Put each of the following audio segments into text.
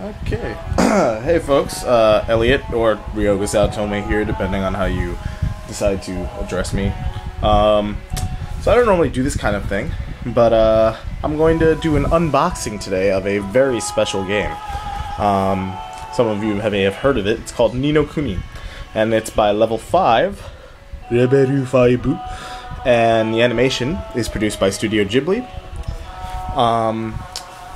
Okay. Hey folks, Elliot or Ryoga Saotome here, depending on how you decide to address me. So I don't normally do this kind of thing, but I'm going to do an unboxing today of a very special game. Some of you may have heard of it. It's called Ni no Kuni, and it's by Level 5, Reberu 5, and the animation is produced by Studio Ghibli.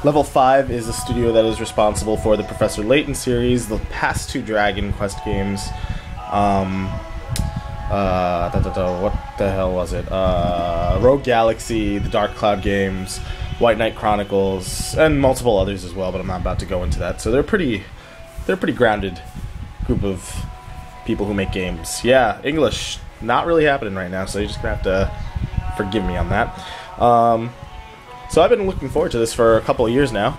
Level 5 is a studio that is responsible for the Professor Layton series, the past two Dragon Quest games, what the hell was it? Rogue Galaxy, the Dark Cloud games, White Knight Chronicles, and multiple others as well, but I'm not about to go into that. So they're a pretty grounded group of people who make games. Yeah, English, not really happening right now, so you're just gonna have to forgive me on that. So I've been looking forward to this for a couple of years now.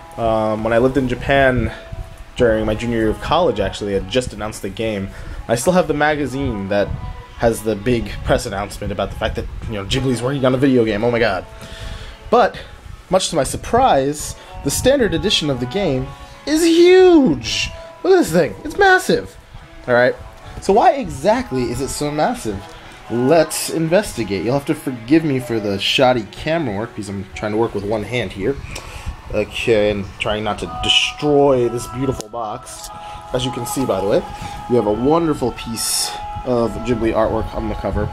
When I lived in Japan during my junior year of college, actually, I had just announced the game. I still have the magazine that has the big press announcement about the fact that, Ghibli's working on a video game. Oh my god. But, much to my surprise, the standard edition of the game is huge! Look at this thing. It's massive. Alright, so why exactly is it so massive? Let's investigate. You'll have to forgive me for the shoddy camera work because I'm trying to work with one hand here. Okay, and trying not to destroy this beautiful box. As you can see, by the way, we have a wonderful piece of Ghibli artwork on the cover.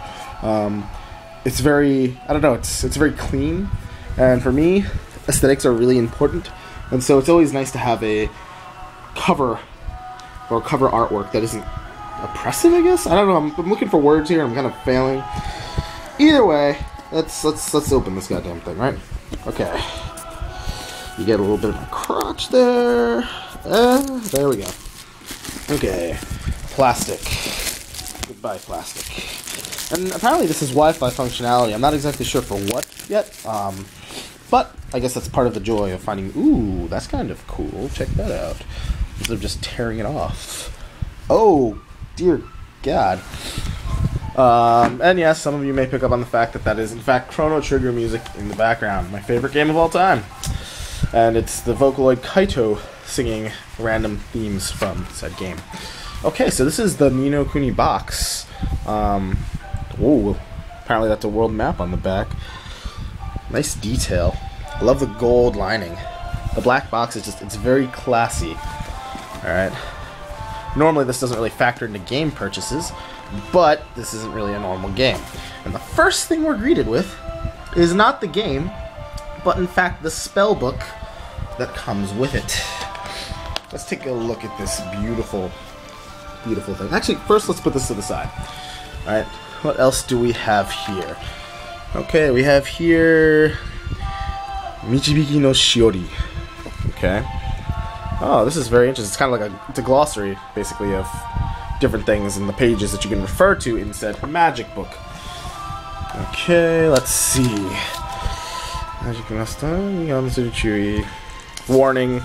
It's very, I don't know, it's very clean. And for me, aesthetics are really important. And so it's always nice to have a cover or cover artwork that isn't oppressive, I guess? I don't know, I'm looking for words here, I'm kind of failing. Either way, let's open this goddamn thing, right? Okay. You get a little bit of a crotch there. There we go. Okay. Plastic. Goodbye, plastic. And apparently this is Wi-Fi functionality. I'm not exactly sure for what yet, but I guess that's part of the joy of finding... Ooh, that's kind of cool. Check that out. Instead of just tearing it off. Oh, dear God. And yes, some of you may pick up on the fact that that is, in fact, Chrono Trigger music in the background. My favorite game of all time. And it's the Vocaloid Kaito singing random themes from said game. Okay, so this is the Ni no Kuni box. Ooh, apparently that's a world map on the back. Nice detail. I love the gold lining. The black box is just, it's very classy. Alright. Normally this doesn't really factor into game purchases, but this isn't really a normal game. And the first thing we're greeted with is not the game, but in fact the spell book that comes with it. Let's take a look at this beautiful, beautiful thing. Actually, first let's put this to the side. Alright, what else do we have here? Okay, we have here Michibiki no Shiori. Okay. Oh, this is very interesting. It's kind of like it's a glossary, basically, of different things in the pages that you can refer to in said magic book. Okay, let's see. Magic Master, Chui. Warning.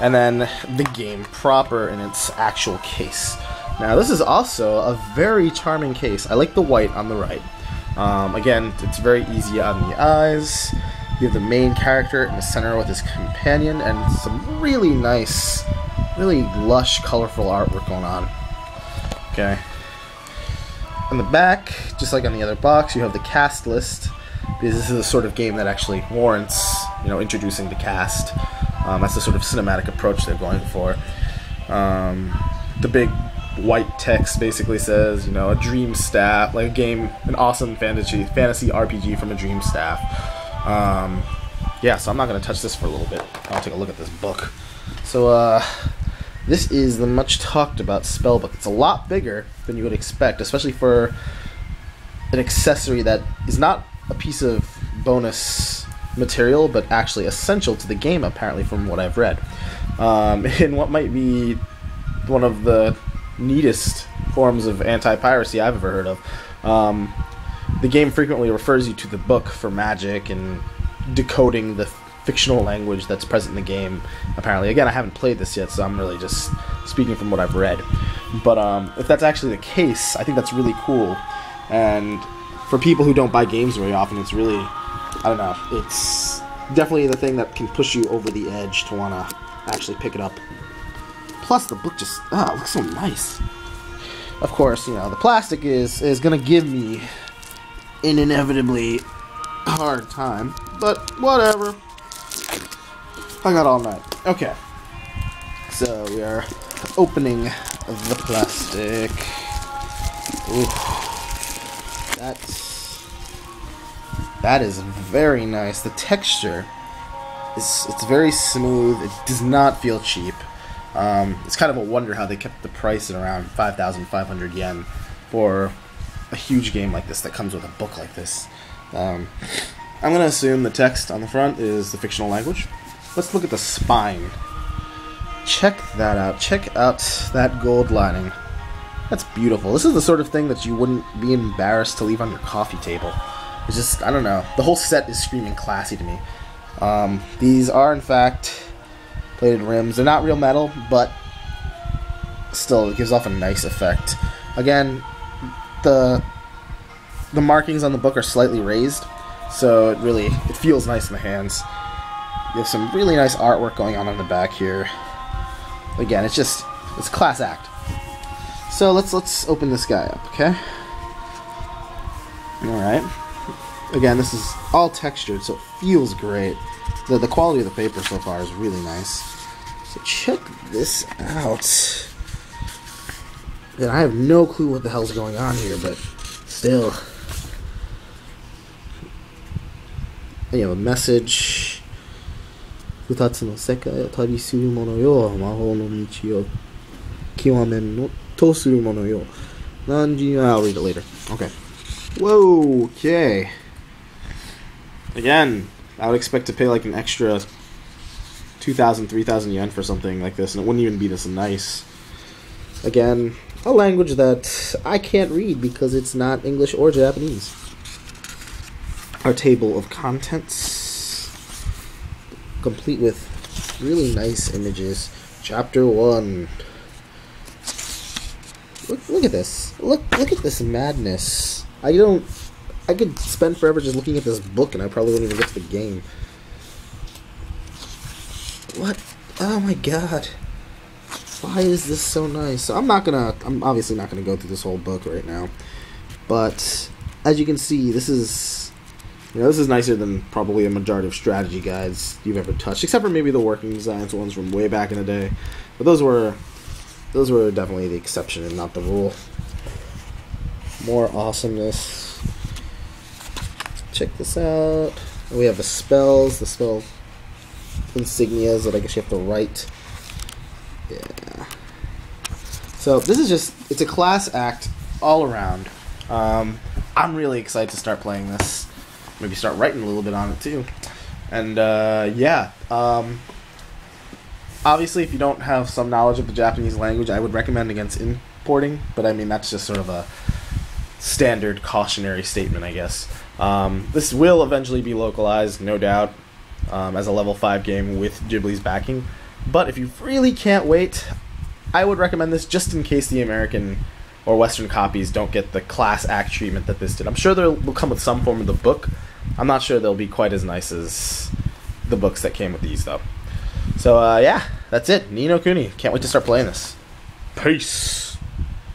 And then the game proper in its actual case. Now, this is also a very charming case. I like the white on the right. Again, it's very easy on the eyes. You have the main character in the center with his companion, and some really nice, really lush, colorful artwork going on. Okay. On the back, just like on the other box, you have the cast list, because this is the sort of game that actually warrants, introducing the cast. That's the sort of cinematic approach they're going for. The big white text basically says, a dream staff, like a game, an awesome fantasy RPG from a dream staff. Yeah, so I'm not going to touch this for a little bit. I'll take a look at this book. So, this is the much talked about spellbook. It's a lot bigger than you would expect, especially for an accessory that is not a piece of bonus material, but actually essential to the game, apparently, from what I've read. In what might be one of the neatest forms of anti-piracy I've ever heard of. The game frequently refers you to the book for magic and decoding the fictional language that's present in the game, apparently. Again, I haven't played this yet, so I'm really just speaking from what I've read. But if that's actually the case, I think that's really cool. And for people who don't buy games very often, it's really, I don't know, it's definitely the thing that can push you over the edge to want to actually pick it up. Plus, the book just it looks so nice. Of course, you know, the plastic is gonna give me an inevitably hard time, but whatever. I got all night. Okay, so we are opening the plastic. Ooh, that is very nice. The texture it's very smooth. It does not feel cheap. It's kind of a wonder how they kept the price at around 5,500 yen for a huge game like this that comes with a book like this. I'm gonna assume the text on the front is the fictional language. Let's look at the spine. Check that out. Check out that gold lining. That's beautiful. This is the sort of thing that you wouldn't be embarrassed to leave on your coffee table. It's just, I don't know. The whole set is screaming classy to me. These are, in fact, plated rims. They're not real metal, but still, it gives off a nice effect. Again, the markings on the book are slightly raised, so it feels nice in the hands. You have some really nice artwork going on the back here. Again, it's a class act. So let's open this guy up, okay? Alright. Again, this is all textured, so it feels great. The quality of the paper so far is really nice. So check this out. And I have no clue what the hell's going on here, but still. You know, a message. 二つの世界を旅する者よ、魔法の道を極めんのとする者よ。I'll read it later. Okay. Whoa, okay. Again, I would expect to pay like an extra 2,000, 3,000 yen for something like this, and it wouldn't even be this nice. Again, a language that I can't read because it's not English or Japanese. Our table of contents, complete with really nice images. Chapter 1. Look at this. Look at this madness. I could spend forever just looking at this book and I probably wouldn't even get to the game. What? Oh my god. Why is this so nice? So I'm obviously not gonna go through this whole book right now. But as you can see, this is nicer than probably a majority of strategy guides you've ever touched, except for maybe the working designs ones from way back in the day. But those were definitely the exception and not the rule. More awesomeness. Check this out. We have the spell insignias that I guess you have to write. Yeah. So this is it's a class act all around. I'm really excited to start playing this. Maybe start writing a little bit on it too. And yeah. Obviously, if you don't have some knowledge of the Japanese language, I would recommend against importing. But I mean, that's just sort of a standard cautionary statement, I guess. This will eventually be localized, no doubt, as a level 5 game with Ghibli's backing. But if you really can't wait, I would recommend this just in case the American or Western copies don't get the class act treatment that this did. I'm sure they'll come with some form of the book. I'm not sure they'll be quite as nice as the books that came with these, though. So, yeah, that's it. Ni no Kuni. Can't wait to start playing this. Peace.